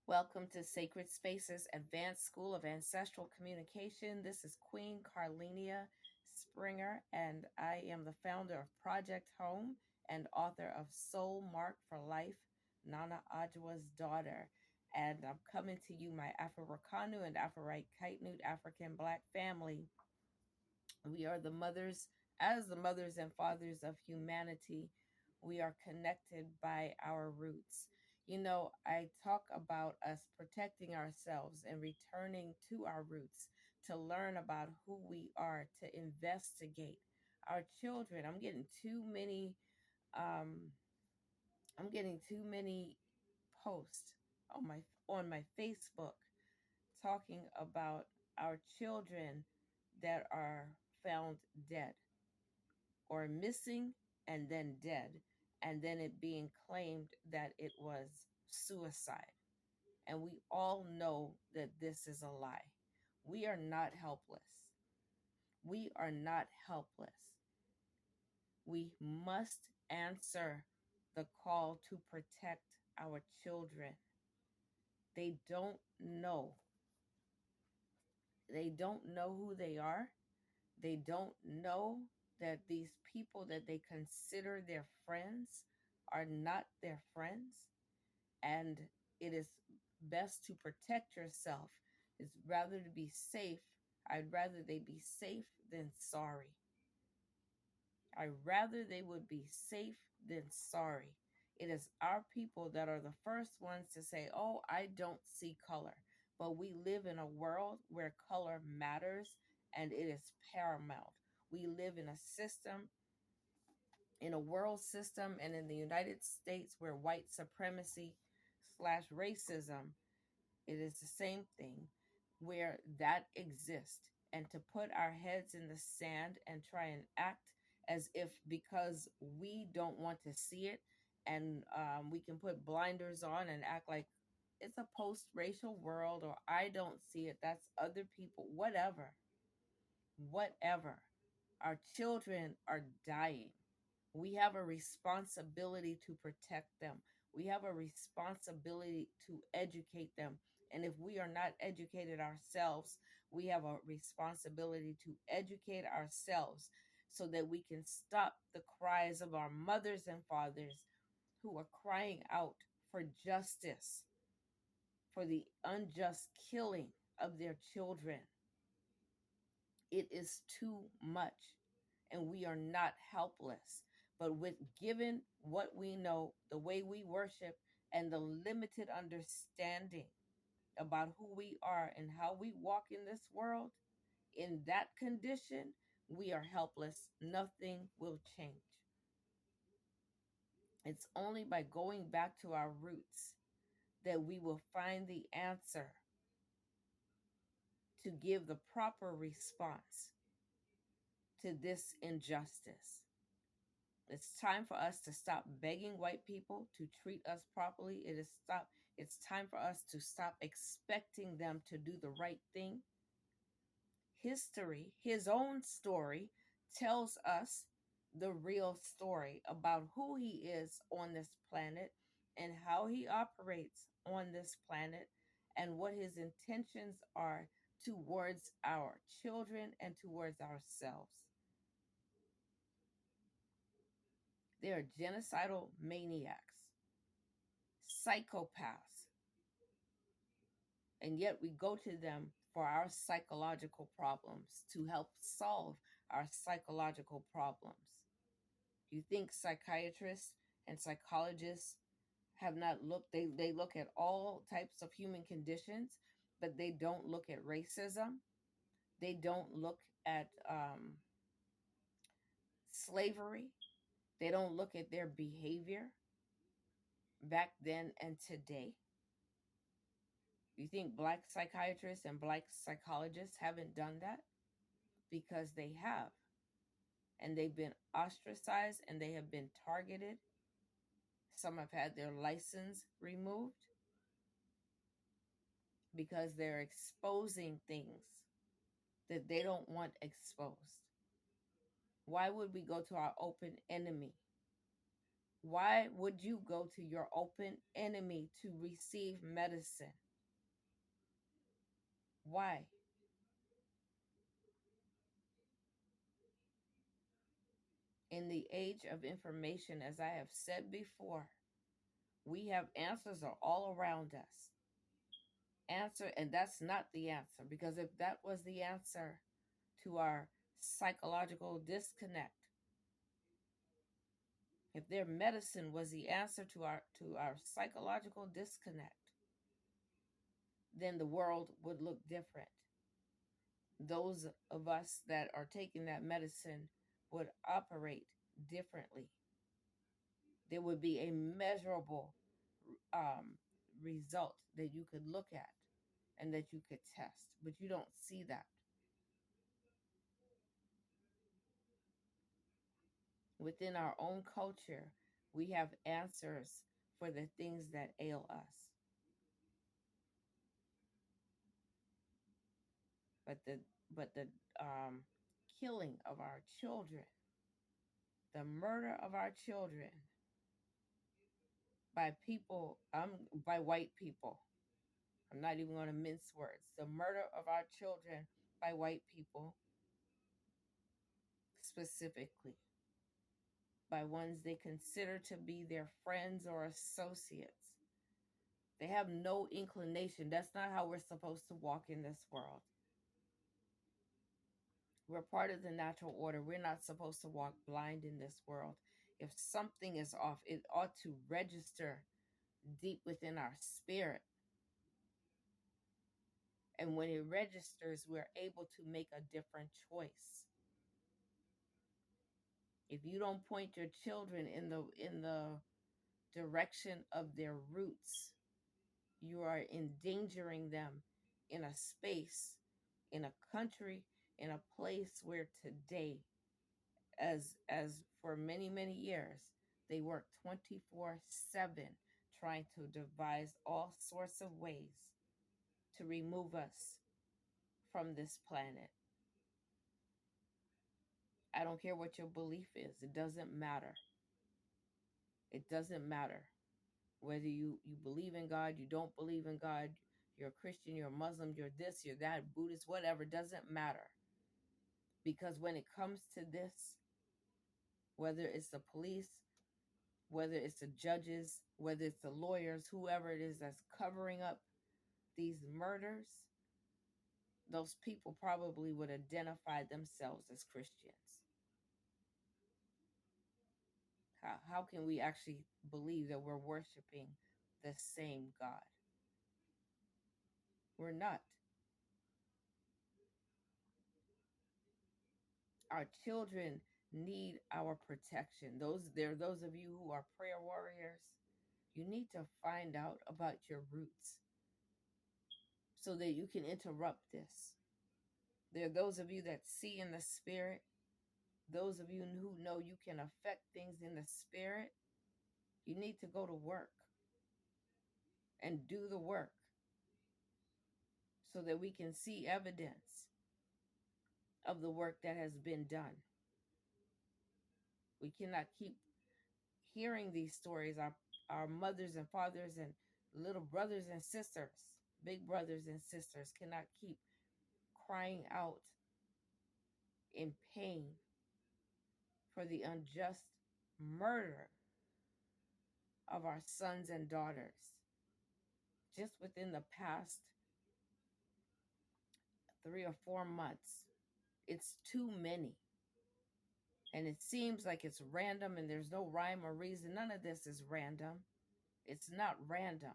Welcome to Sacred Spaces Advanced School of Ancestral Communication. This is Queen Carlenia Springer, and I am the founder of Project Home and author of Soul Mark for Life, Nana Ajua's daughter. And I'm coming to you, my Afro-Rakanu and Afro-Right Kaitnut African Black family. We are the mothers, as the mothers and fathers of humanity. We are connected by our roots. You know, I talk about us protecting ourselves and returning to our roots to learn about who we are, to investigate our children. Um, I'm getting too many posts on my Facebook talking about our children that are found dead or missing and then dead, and then it being claimed that it was suicide. And we all know that this is a lie. We are not helpless. We are not helpless. We must answer the call to protect our children. They don't know. They don't know who they are. They don't know that these people that they consider their friends are not their friends. And it is best to protect yourself. It's rather to be safe. I'd rather they be safe than sorry. I'd rather they would be safe than sorry. It is our people that are the first ones to say, oh, I don't see color. But we live in a world where color matters and it is paramount. We live in a system, in a world system, and in the United States where white supremacy slash racism, it is the same thing, where that exists. And to put our heads in the sand and try and act as if because we don't want to see it, and we can put blinders on and act like it's a post-racial world, or I don't see it, that's other people, whatever. Our children are dying. We have a responsibility to protect them. We have a responsibility to educate them. And if we are not educated ourselves, we have a responsibility to educate ourselves so that we can stop the cries of our mothers and fathers who are crying out for justice, for the unjust killing of their children. It is too much, and we are not helpless. But with given what we know, the way we worship, and the limited understanding about who we are and how we walk in this world, in that condition, we are helpless. Nothing will change. It's only by going back to our roots that we will find the answer to give the proper response to this injustice. It's time for us to stop begging white people to treat us properly. It's time for us to stop expecting them to do the right thing. History, his own story, tells us the real story about who he is on this planet and how he operates on this planet and what his intentions are towards our children and towards ourselves. They are genocidal maniacs, psychopaths, and yet we go to them for our psychological problems, to help solve our psychological problems. Do you think psychiatrists and psychologists have not looked? They look at all types of human conditions, but they don't look at racism. They don't look at slavery. They don't look at their behavior back then and today. You think black psychiatrists and black psychologists haven't done that? Because they have. And they've been ostracized and they have been targeted. Some have had their license removed because they're exposing things that they don't want exposed. Why would we go to our open enemy Why would you go to your open enemy to receive medicine? Why? In the age of information, as I have said before, we have answers are all around us. Answer, and that's not the answer, because if that was the answer to our psychological disconnect, if their medicine was the answer to our psychological disconnect, then the world would look different. Those of us that are taking that medicine would operate differently. There would be a measurable um, result that you could look at and that you could test, but you don't see that. Within our own culture, we have answers for the things that ail us. But the killing of our children, the murder of our children by people, by white people. I'm not even going to mince words. The murder of our children by white people, specifically by ones they consider to be their friends or associates. They have no inclination. That's not how we're supposed to walk in this world. We're part of the natural order. We're not supposed to walk blind in this world. If something is off, it ought to register deep within our spirit. And when it registers, we're able to make a different choice. If you don't point your children in the direction of their roots, you are endangering them in a space, in a country, in a place where today, as for many, many years, they work 24/7 trying to devise all sorts of ways to remove us from this planet. I don't care what your belief is. It doesn't matter. It doesn't matter whether you believe in God, you don't believe in God, you're a Christian, you're a Muslim, you're this, you're that, Buddhist, whatever, doesn't matter. Because when it comes to this, whether it's the police, whether it's the judges, whether it's the lawyers, whoever it is that's covering up these murders, those people probably would identify themselves as Christians. How can we actually believe that we're worshiping the same God? We're not. Our children need our protection. Those of you who are prayer warriors, you need to find out about your roots so that you can interrupt this. There are those of you that see in the spirit, those of you who know you can affect things in the spirit. You need to go to work and do the work so that we can see evidence of the work that has been done. We cannot keep hearing these stories. Our mothers and fathers and little brothers and sisters, big brothers and sisters, cannot keep crying out in pain for the unjust murder of our sons and daughters. Just within the past 3 or 4 months, it's too many. And it seems like it's random and there's no rhyme or reason. None of this is random. It's not random.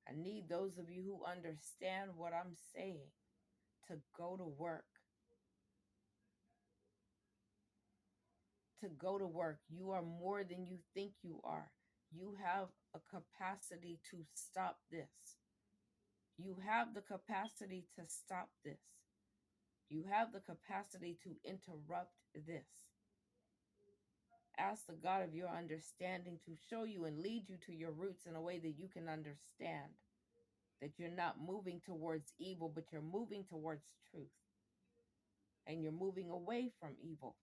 I need those of you who understand what I'm saying to go to work. To go to work. You are more than you think you are. You have a capacity to stop this. You have the capacity to stop this. You have the capacity to interrupt this. Ask the God of your understanding to show you and lead you to your roots in a way that you can understand that you're not moving towards evil, but you're moving towards truth. And you're moving away from evil.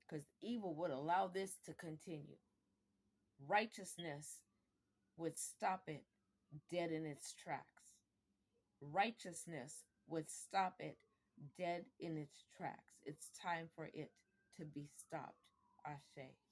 because evil would allow this to continue. Righteousness would stop it dead in its tracks. Righteousness would stop it dead in its tracks. It's time for it to be stopped. Ashe.